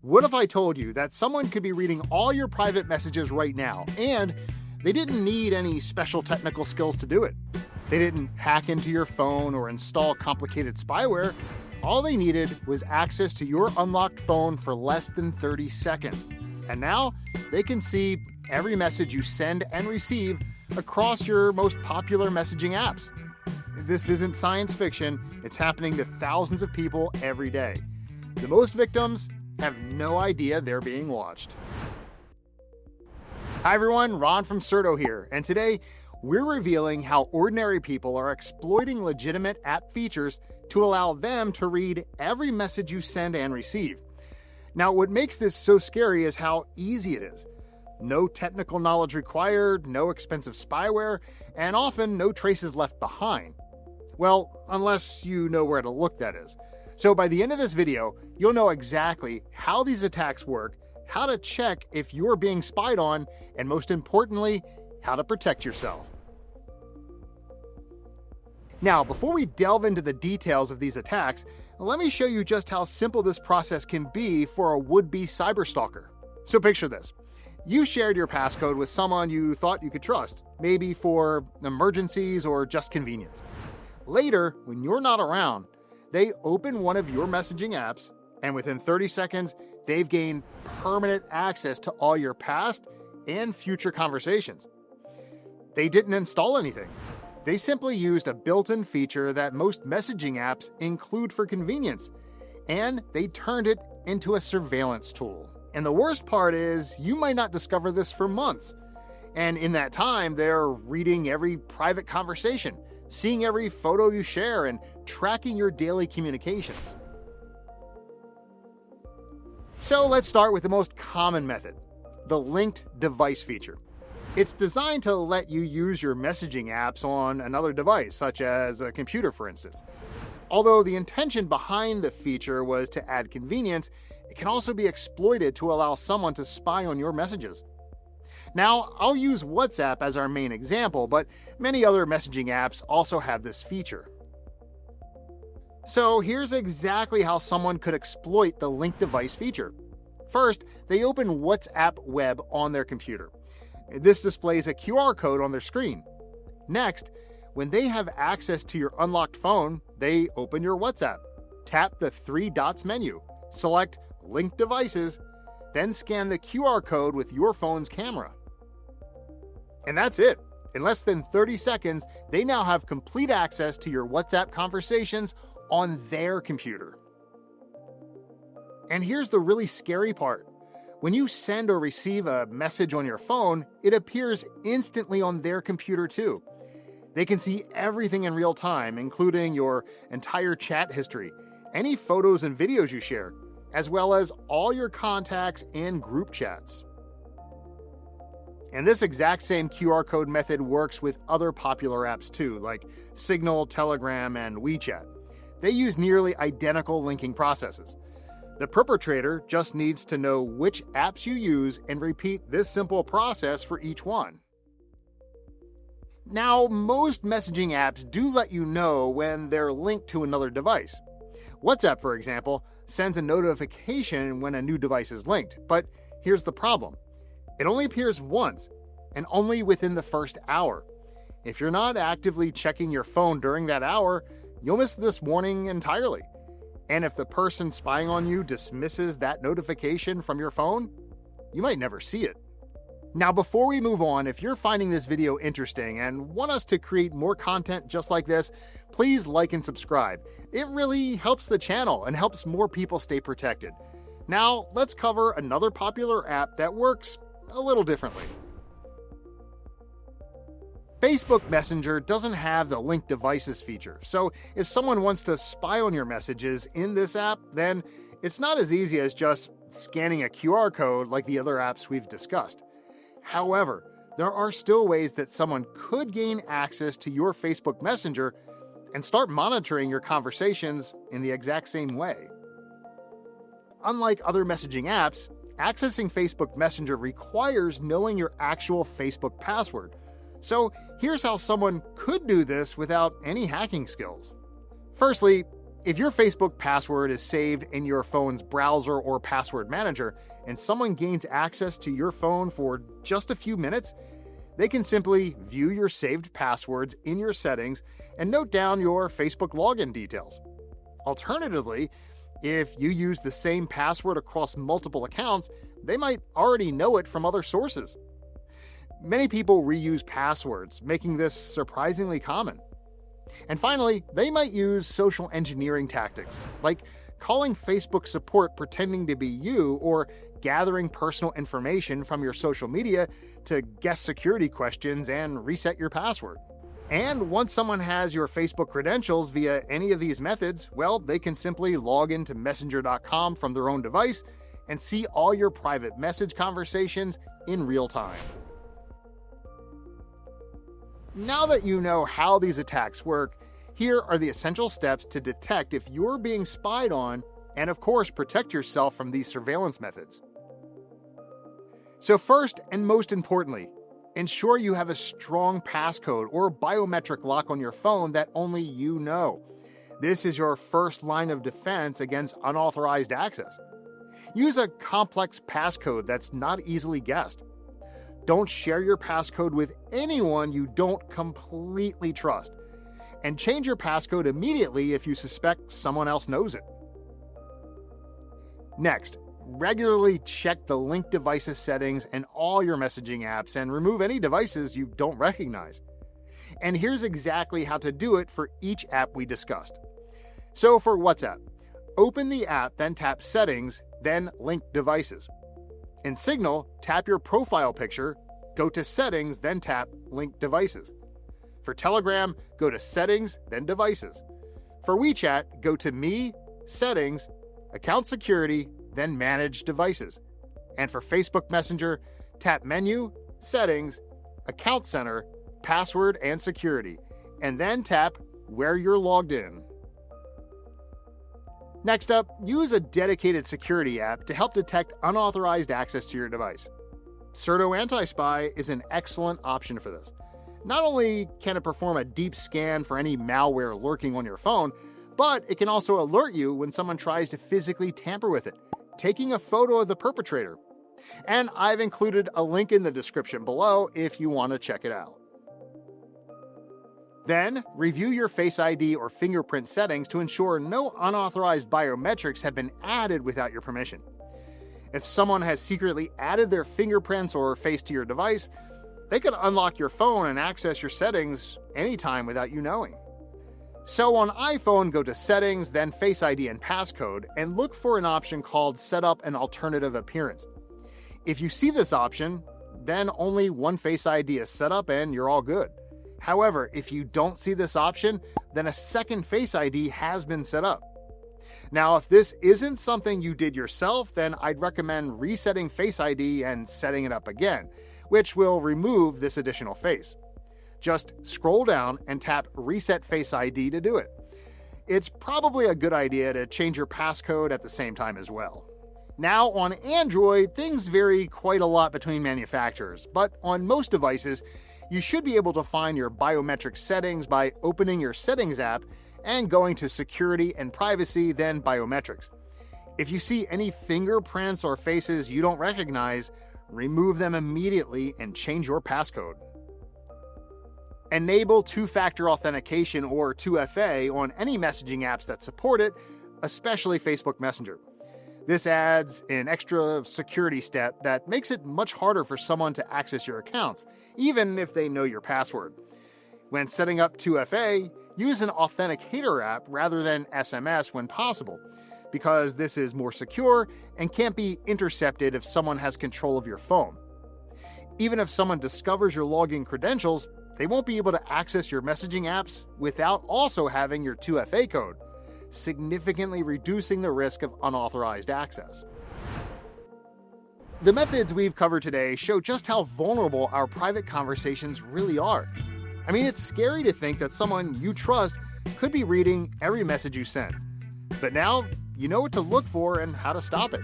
What if I told you that someone could be reading all your private messages right now, and they didn't need any special technical skills to do it? They didn't hack into your phone or install complicated spyware. All they needed was access to your unlocked phone for less than 30 seconds. And now they can see every message you send and receive across your most popular messaging apps. This isn't science fiction. It's happening to thousands of people every day. The most victims have no idea they're being watched. Hi everyone, Ron from Certo here, and today we're revealing how ordinary people are exploiting legitimate app features to allow them to read every message you send and receive. Now, what makes this so scary is how easy it is. No technical knowledge required, no expensive spyware, and often no traces left behind. Well, unless you know where to look, that is. So by the end of this video, you'll know exactly how these attacks work, how to check if you're being spied on, and most importantly, how to protect yourself. Now, before we delve into the details of these attacks, let me show you just how simple this process can be for a would-be cyberstalker. So picture this. You shared your passcode with someone you thought you could trust, maybe for emergencies or just convenience. Later, when you're not around, they open one of your messaging apps, and within 30 seconds, they've gained permanent access to all your past and future conversations. They didn't install anything. They simply used a built-in feature that most messaging apps include for convenience, and they turned it into a surveillance tool. And the worst part is, you might not discover this for months. And in that time, they're reading every private conversation, seeing every photo you share, and tracking your daily communications. So let's start with the most common method, the linked device feature. It's designed to let you use your messaging apps on another device, such as a computer, for instance. Although the intention behind the feature was to add convenience, it can also be exploited to allow someone to spy on your messages. Now, I'll use WhatsApp as our main example, but many other messaging apps also have this feature. So here's exactly how someone could exploit the linked device feature. First, they open WhatsApp web on their computer. This displays a QR code on their screen. Next, when they have access to your unlocked phone, they open your WhatsApp. Tap the three dots menu, select Link Devices, then scan the QR code with your phone's camera. And that's it. In less than 30 seconds, they now have complete access to your WhatsApp conversations on their computer. And here's the really scary part. When you send or receive a message on your phone, it appears instantly on their computer too. They can see everything in real time, including your entire chat history, any photos and videos you share, as well as all your contacts and group chats. And this exact same QR code method works with other popular apps too, like Signal, Telegram, and WeChat. They use nearly identical linking processes. The perpetrator just needs to know which apps you use and repeat this simple process for each one. Now, most messaging apps do let you know when they're linked to another device. WhatsApp, for example, sends a notification when a new device is linked, but here's the problem. It only appears once, and only within the first hour. If you're not actively checking your phone during that hour, you'll miss this warning entirely. And if the person spying on you dismisses that notification from your phone, you might never see it. Now, before we move on, if you're finding this video interesting and want us to create more content just like this, please like and subscribe. It really helps the channel and helps more people stay protected. Now, let's cover another popular app that works a little differently. Facebook Messenger doesn't have the linked devices feature, so if someone wants to spy on your messages in this app, then it's not as easy as just scanning a QR code like the other apps we've discussed. However, there are still ways that someone could gain access to your Facebook Messenger and start monitoring your conversations in the exact same way. Unlike other messaging apps, accessing Facebook Messenger requires knowing your actual Facebook password. So here's how someone could do this without any hacking skills. Firstly, If your Facebook password is saved in your phone's browser or password manager, and someone gains access to your phone for just a few minutes, they can simply view your saved passwords in your settings and note down your Facebook login details. Alternatively, if you use the same password across multiple accounts, they might already know it from other sources. Many people reuse passwords, making this surprisingly common. And finally, they might use social engineering tactics, like calling Facebook support pretending to be you or gathering personal information from your social media to guess security questions and reset your password. And once someone has your Facebook credentials via any of these methods, well, they can simply log into messenger.com from their own device and see all your private message conversations in real time. Now that you know how these attacks work, here are the essential steps to detect if you're being spied on and, of course, protect yourself from these surveillance methods. So first and most importantly, ensure you have a strong passcode or biometric lock on your phone that only you know. This is your first line of defense against unauthorized access. Use a complex passcode that's not easily guessed. Don't share your passcode with anyone you don't completely trust. And change your passcode immediately if you suspect someone else knows it. Next, regularly check the linked devices settings in all your messaging apps and remove any devices you don't recognize. And here's exactly how to do it for each app we discussed. So for WhatsApp, open the app, then tap Settings, then Link Devices. In Signal, tap your profile picture, go to Settings, then tap Link Devices. For Telegram, go to Settings, then Devices. For WeChat, go to Me, Settings, Account Security, then Manage Devices. And for Facebook Messenger, tap Menu, Settings, Account Center, Password and Security, and then tap Where you're logged in. Next up, use a dedicated security app to help detect unauthorized access to your device. Certo Anti-Spy is an excellent option for this. Not only can it perform a deep scan for any malware lurking on your phone, but it can also alert you when someone tries to physically tamper with it, taking a photo of the perpetrator. And I've included a link in the description below if you want to check it out. Then, review your Face ID or fingerprint settings to ensure no unauthorized biometrics have been added without your permission. If someone has secretly added their fingerprints or face to your device, they can unlock your phone and access your settings anytime without you knowing. So on iPhone, go to Settings, then Face ID and Passcode, and look for an option called Set up an Alternative Appearance. If you see this option, then only one Face ID is set up and you're all good. However, if you don't see this option, then a second Face ID has been set up. Now, if this isn't something you did yourself, then I'd recommend resetting Face ID and setting it up again, which will remove this additional face. Just scroll down and tap Reset Face ID to do it. It's probably a good idea to change your passcode at the same time as well. Now, on Android, things vary quite a lot between manufacturers, but on most devices, you should be able to find your biometric settings by opening your Settings app and going to Security and Privacy, then Biometrics. If you see any fingerprints or faces you don't recognize, remove them immediately and change your passcode. Enable two-factor authentication or 2FA on any messaging apps that support it, especially Facebook Messenger. This adds an extra security step that makes it much harder for someone to access your accounts, even if they know your password. When setting up 2FA, use an authenticator app rather than SMS when possible, because this is more secure and can't be intercepted if someone has control of your phone. Even if someone discovers your login credentials, they won't be able to access your messaging apps without also having your 2FA code, significantly reducing the risk of unauthorized access. The methods we've covered today show just how vulnerable our private conversations really are. I mean, it's scary to think that someone you trust could be reading every message you send. But now, you know what to look for and how to stop it.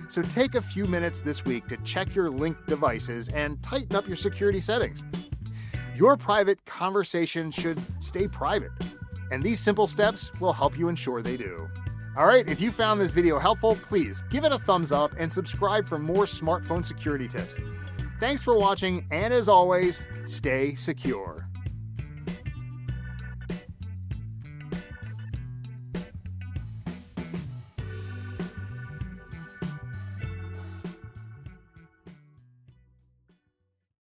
So take a few minutes this week to check your linked devices and tighten up your security settings. Your private conversation should stay private, and these simple steps will help you ensure they do. Alright, if you found this video helpful, please give it a thumbs up and subscribe for more smartphone security tips. Thanks for watching, and as always, stay secure.